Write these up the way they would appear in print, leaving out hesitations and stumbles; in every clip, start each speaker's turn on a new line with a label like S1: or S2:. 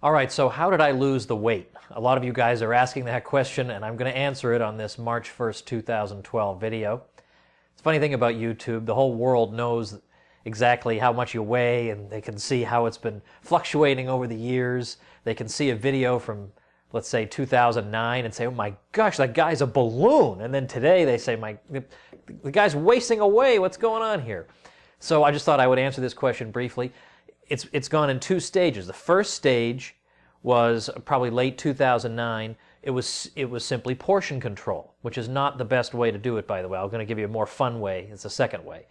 S1: All right, so how did I lose the weight? A lot of you guys are asking that question, and I'm going to answer it on this March 1st, 2012 video. It's a funny thing about YouTube, the whole world knows exactly how much you weigh, and they can see how it's been fluctuating over the years. They can see a video from, let's say, 2009 and say, oh my gosh, that guy's a balloon. And then today they say, the guy's wasting away, what's going on here? So I just thought I would answer this question briefly. It's gone in two stages. The first stage was probably late 2009. It was simply portion control, which is not the best way to do it, by the way. I'm going to give you a more fun way. It's the second way.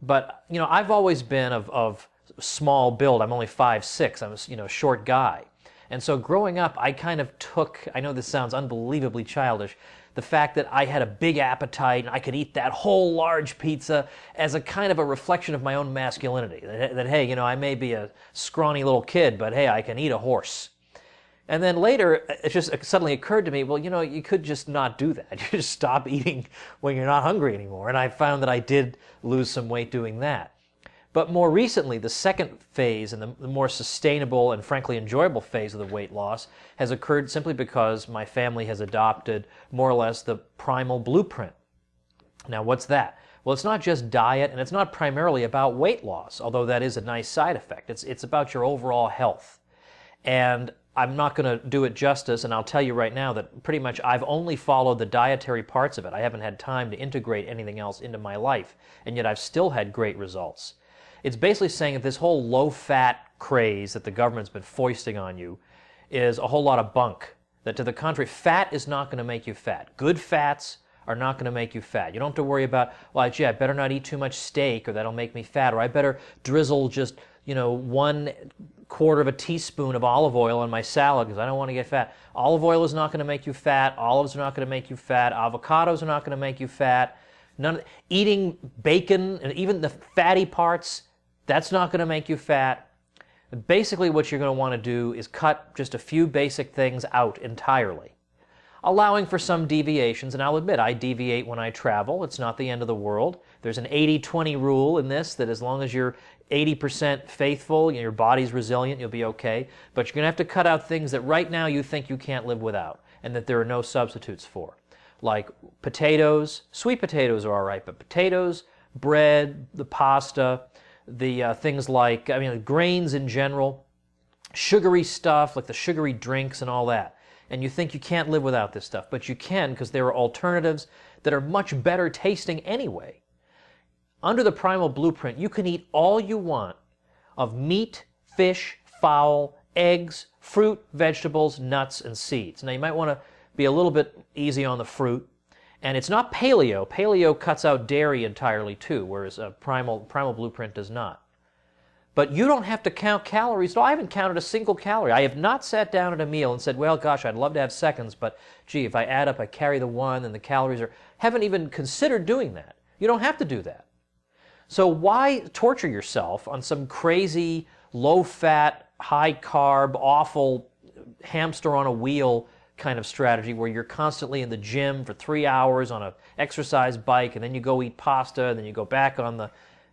S1: But, you know, I've always been of small build. I'm only 5'6". I'm a short guy. And so growing up, I kind of took, I know this sounds unbelievably childish, the fact that I had a big appetite and I could eat that whole large pizza as a kind of a reflection of my own masculinity. That hey, you know, I may be a scrawny little kid, but hey, I can eat a horse. And then later, it just suddenly occurred to me, well, you know, you could just not do that. You just stop eating when you're not hungry anymore. And I found that I did lose some weight doing that. But more recently, the second phase and the more sustainable and frankly enjoyable phase of the weight loss has occurred simply because my family has adopted more or less the primal blueprint. Now, what's that? Well, it's not just diet, and it's not primarily about weight loss, although that is a nice side effect. It's about your overall health. And I'm not going to do it justice, and I'll tell you right now that pretty much I've only followed the dietary parts of it. I haven't had time to integrate anything else into my life, and yet I've still had great results. It's basically saying that this whole low-fat craze that the government's been foisting on you is a whole lot of bunk. That to the contrary, fat is not going to make you fat. Good fats are not going to make you fat. You don't have to worry about, well, gee, I better not eat too much steak or that'll make me fat, or I better drizzle just, 1/4 of a teaspoon of olive oil on my salad because I don't want to get fat. Olive oil is not going to make you fat. Olives are not going to make you fat. Avocados are not going to make you fat. Eating bacon and even the fatty parts, that's not going to make you fat. Basically, what you're going to want to do is cut just a few basic things out entirely, allowing for some deviations. And I'll admit, I deviate when I travel. It's not the end of the world. There's an 80-20 rule in this, that as long as you're 80% faithful, your body's resilient, you'll be okay. But you're going to have to cut out things that right now you think you can't live without and that there are no substitutes for. Like potatoes. Sweet potatoes are all right, but potatoes, bread, the pasta, the things like, grains in general, sugary stuff like the sugary drinks and all that. And you think you can't live without this stuff, but you can, because there are alternatives that are much better tasting anyway. Under the Primal Blueprint, you can eat all you want of meat, fish, fowl, eggs, fruit, vegetables, nuts, and seeds. Now you might want to be a little bit easy on the fruit. And it's not paleo. Paleo cuts out dairy entirely too, whereas Primal Blueprint does not. But you don't have to count calories. No, I haven't counted a single calorie. I have not sat down at a meal and said, well, gosh, I'd love to have seconds, but gee, if I add up, I carry the one and the calories are... Haven't even considered doing that. You don't have to do that. So why torture yourself on some crazy, low-fat, high-carb, awful hamster on a wheel kind of strategy where you're constantly in the gym for 3 hours on an exercise bike, and then you go eat pasta, and then you go back on the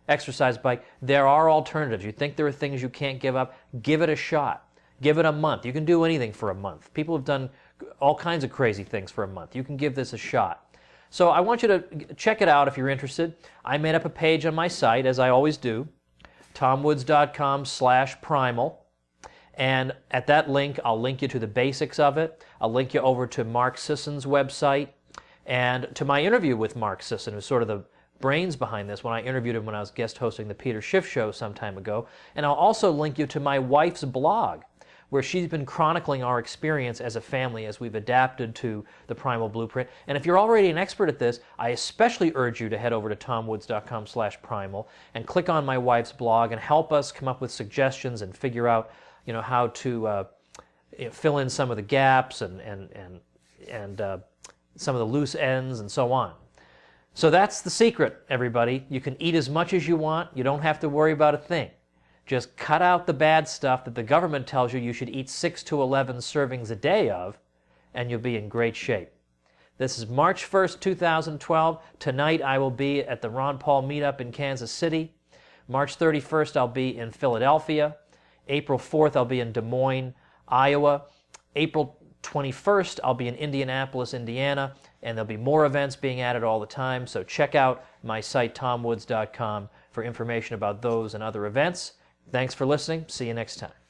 S1: exercise bike? There are alternatives. You think there are things you can't give up? Give it a shot. Give it a month. You can do anything for a month. People have done all kinds of crazy things for a month. You can give this a shot. So I want you to check it out if you're interested. I made up a page on my site, as I always do, tomwoods.com/primal. And at that link, I'll link you to the basics of it. I'll link you over to Mark Sisson's website and to my interview with Mark Sisson, who's sort of the brains behind this, when I interviewed him when I was guest hosting the Peter Schiff Show some time ago. And I'll also link you to my wife's blog, where she's been chronicling our experience as a family as we've adapted to the Primal Blueprint. And if you're already an expert at this, I especially urge you to head over to tomwoods.com/primal and click on my wife's blog and help us come up with suggestions and figure out how to fill in some of the gaps and some of the loose ends and so on. So that's the secret, everybody. You can eat as much as you want. You don't have to worry about a thing. Just cut out the bad stuff that the government tells you should eat 6 to 11 servings a day of, and you'll be in great shape. This is March 1st, 2012. Tonight I will be at the Ron Paul Meetup in Kansas City. March 31st I'll be in Philadelphia. April 4th I'll be in Des Moines. Iowa. April 21st, I'll be in Indianapolis, Indiana, and there'll be more events being added all the time, so check out my site, tomwoods.com, for information about those and other events. Thanks for listening. See you next time.